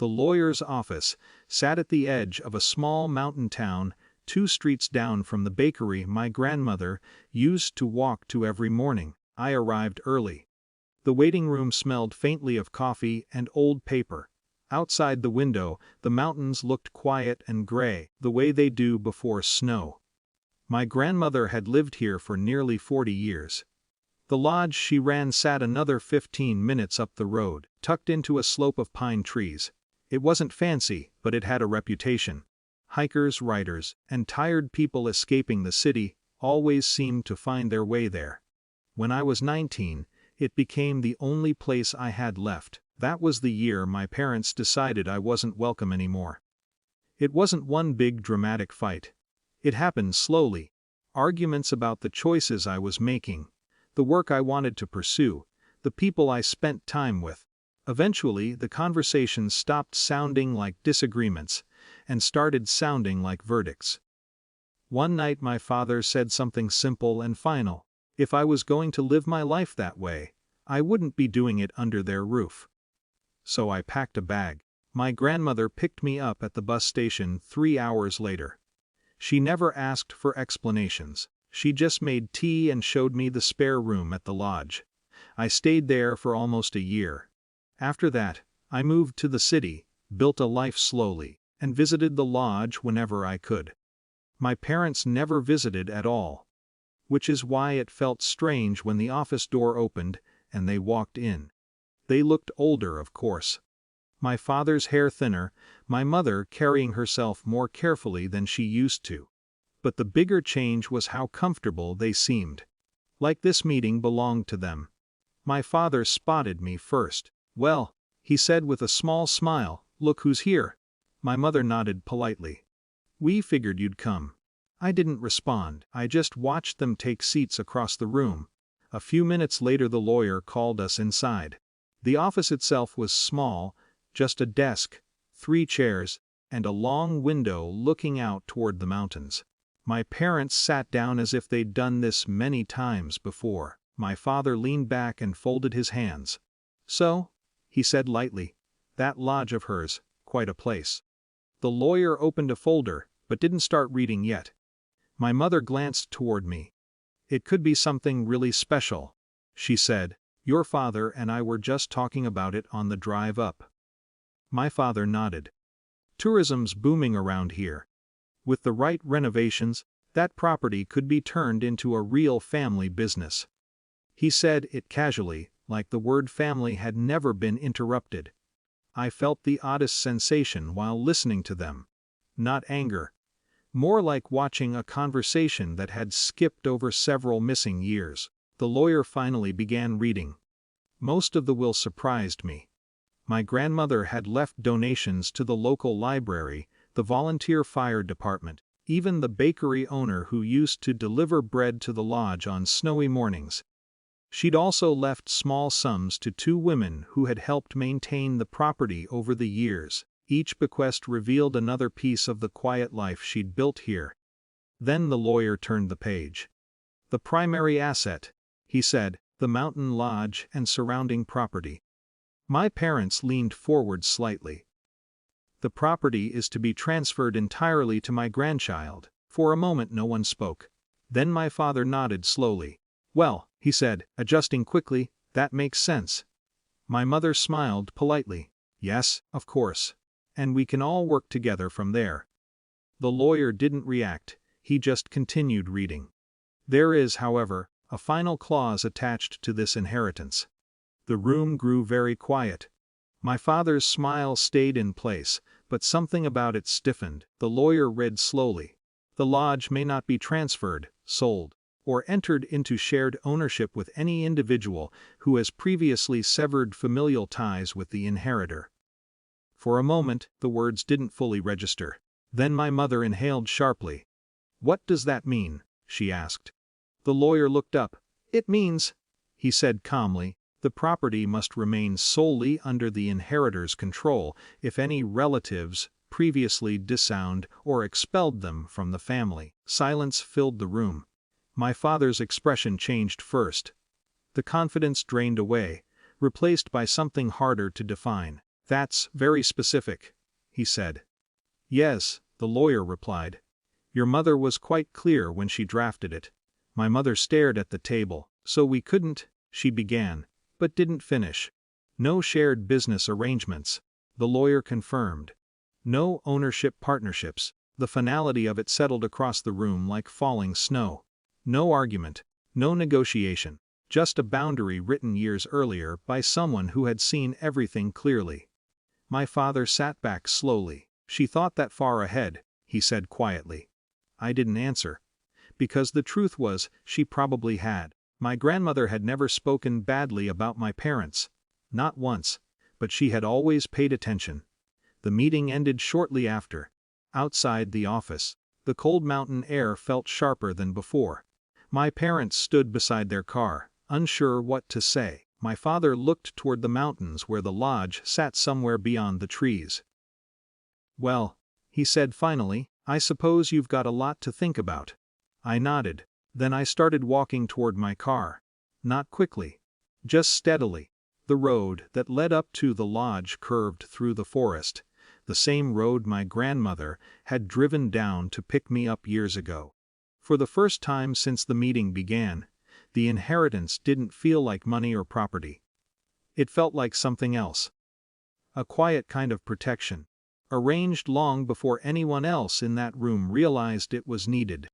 The lawyer's office sat at the edge of a small mountain town 2 streets down from the bakery my grandmother used to walk to every morning. I arrived early. The waiting room smelled faintly of coffee and old paper. Outside the window, the mountains looked quiet and gray, the way they do before snow. My grandmother had lived here for nearly 40 years. The lodge she ran sat another 15 minutes up the road, tucked into a slope of pine trees. It wasn't fancy, but it had a reputation. Hikers, riders, and tired people escaping the city always seemed to find their way there. When I was 19, it became the only place I had left. That was the year my parents decided I wasn't welcome anymore. It wasn't one big dramatic fight. It happened slowly. Arguments about the choices I was making, the work I wanted to pursue, the people I spent time with. Eventually, the conversations stopped sounding like disagreements and started sounding like verdicts. One night my father said something simple and final. If I was going to live my life that way, I wouldn't be doing it under their roof. So I packed a bag. My grandmother picked me up at the bus station 3 hours later. She never asked for explanations. She just made tea and showed me the spare room at the lodge. I stayed there for almost a year. After that, I moved to the city, built a life slowly, and visited the lodge whenever I could. My parents never visited at all, which is why it felt strange when the office door opened and they walked in. They looked older, of course. My father's hair thinner, my mother carrying herself more carefully than she used to. But the bigger change was how comfortable they seemed. Like this meeting belonged to them. My father spotted me first. "Well," he said with a small smile, "look who's here." My mother nodded politely. "We figured you'd come." I didn't respond. I just watched them take seats across the room. A few minutes later the lawyer called us inside. The office itself was small, just a desk, 3 chairs, and a long window looking out toward the mountains. My parents sat down as if they'd done this many times before. My father leaned back and folded his hands. "So," he said lightly, "that lodge of hers, quite a place." The lawyer opened a folder, but didn't start reading yet. My mother glanced toward me. "It could be something really special," she said. "Your father and I were just talking about it on the drive up." My father nodded. "Tourism's booming around here. With the right renovations, that property could be turned into a real family business." He said it casually, like the word family had never been interrupted. I felt the oddest sensation while listening to them. Not anger. More like watching a conversation that had skipped over several missing years. The lawyer finally began reading. Most of the will surprised me. My grandmother had left donations to the local library, the volunteer fire department, even the bakery owner who used to deliver bread to the lodge on snowy mornings. She'd also left small sums to 2 women who had helped maintain the property over the years. Each bequest revealed another piece of the quiet life she'd built here. Then the lawyer turned the page. "The primary asset," he said, "the mountain lodge and surrounding property." My parents leaned forward slightly. "The property is to be transferred entirely to my grandchild." For a moment no one spoke. Then my father nodded slowly. "Well," he said, adjusting quickly, "that makes sense." My mother smiled politely. "Yes, of course. And we can all work together from there." The lawyer didn't react, he just continued reading. "There is, however, a final clause attached to this inheritance." The room grew very quiet. My father's smile stayed in place, but something about it stiffened. The lawyer read slowly. "The lodge may not be transferred, sold, or entered into shared ownership with any individual who has previously severed familial ties with the inheritor." For a moment, the words didn't fully register. Then my mother inhaled sharply. "What does that mean?" she asked. The lawyer looked up. "It means," he said calmly, "the property must remain solely under the inheritor's control if any relatives previously disowned or expelled them from the family." Silence filled the room. My father's expression changed first. The confidence drained away, replaced by something harder to define. "That's very specific," he said. "Yes," the lawyer replied. "Your mother was quite clear when she drafted it." My mother stared at the table. "So we couldn't," she began, but didn't finish. "No shared business arrangements," the lawyer confirmed. "No ownership partnerships." The finality of it settled across the room like falling snow. No argument, no negotiation, just a boundary written years earlier by someone who had seen everything clearly. My father sat back slowly. "She thought that far ahead," he said quietly. I didn't answer. Because the truth was, she probably had. My grandmother had never spoken badly about my parents. Not once. But she had always paid attention. The meeting ended shortly after. Outside the office, the cold mountain air felt sharper than before. My parents stood beside their car, unsure what to say. My father looked toward the mountains where the lodge sat somewhere beyond the trees. "Well," he said finally, "I suppose you've got a lot to think about." I nodded. Then I started walking toward my car. Not quickly. Just steadily. The road that led up to the lodge curved through the forest, the same road my grandmother had driven down to pick me up years ago. For the first time since the meeting began, the inheritance didn't feel like money or property. It felt like something else. A quiet kind of protection, arranged long before anyone else in that room realized it was needed.